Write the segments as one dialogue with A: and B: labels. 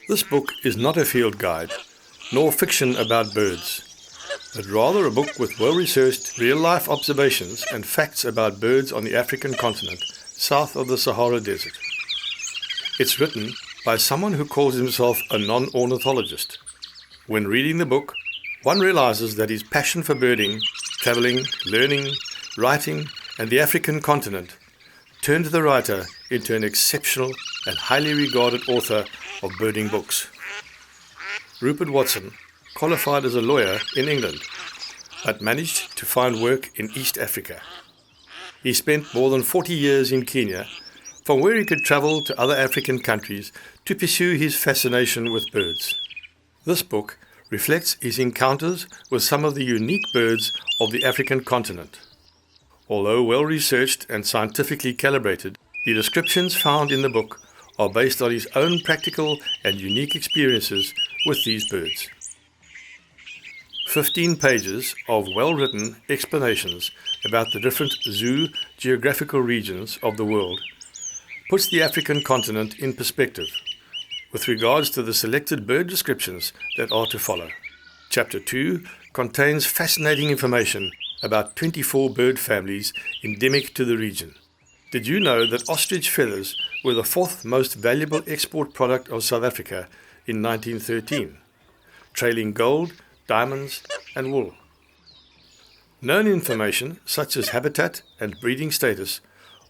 A: This book is not a field guide, nor fiction about birds, but rather a book with well-researched real-life observations and facts about birds on the African continent, south of the Sahara Desert. It's written by someone who calls himself a non-ornithologist. When reading the book, one realizes that his passion for birding, traveling, learning, writing, and the African continent turned the writer into an exceptional and highly regarded author of birding books. Rupert Watson qualified as a lawyer in England, but managed to find work in East Africa. He spent more than 40 years in Kenya, from where he could travel to other African countries to pursue his fascination with birds. This book reflects his encounters with some of the unique birds of the African continent. Although well-researched and scientifically calibrated, the descriptions found in the book are based on his own practical and unique experiences with these birds. 15 pages of well-written explanations about the different zoo geographical regions of the world puts the African continent in perspective with regards to the selected bird descriptions that are to follow. Chapter 2 contains fascinating information about 24 bird families endemic to the region. Did you know that ostrich feathers were the fourth most valuable export product of South Africa in 1913, trailing gold, diamonds, and wool? Known information such as habitat and breeding status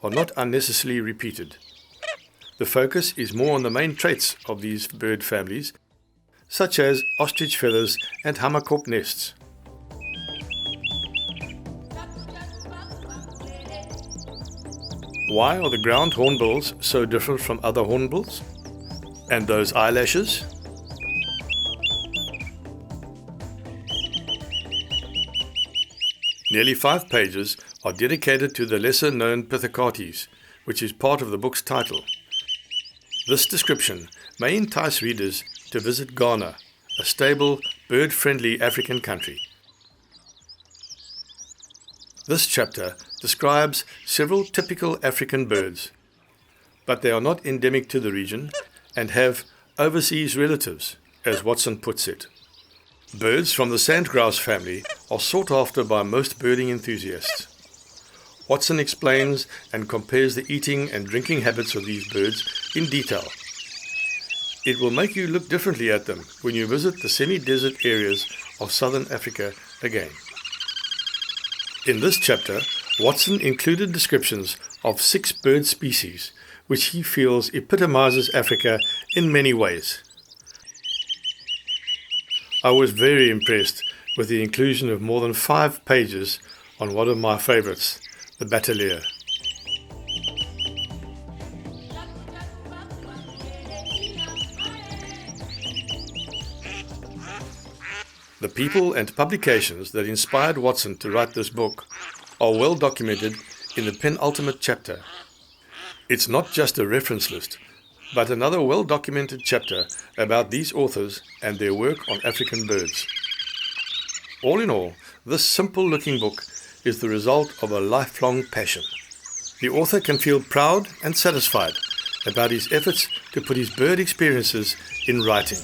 A: are not unnecessarily repeated. The focus is more on the main traits of these bird families, such as ostrich feathers and hammerkop nests. Why are the ground hornbills so different from other hornbills? And those eyelashes? Nearly 5 pages are dedicated to the lesser-known Peacocks, which is part of the book's title. This description may entice readers to visit Ghana, a stable, bird-friendly African country. This chapter describes several typical African birds, but they are not endemic to the region and have overseas relatives, as Watson puts it. Birds from the sandgrouse family are sought after by most birding enthusiasts. Watson explains and compares the eating and drinking habits of these birds in detail. It will make you look differently at them when you visit the semi-desert areas of southern Africa again. In this chapter, Watson included descriptions of 6 bird species, which he feels epitomizes Africa in many ways. I was very impressed with the inclusion of more than 5 pages on one of my favorites, the Bateleur. The people and publications that inspired Watson to write this book are well documented in the penultimate chapter. It's not just a reference list, but another well-documented chapter about these authors and their work on African birds. All in all, this simple-looking book is the result of a lifelong passion. The author can feel proud and satisfied about his efforts to put his bird experiences in writing.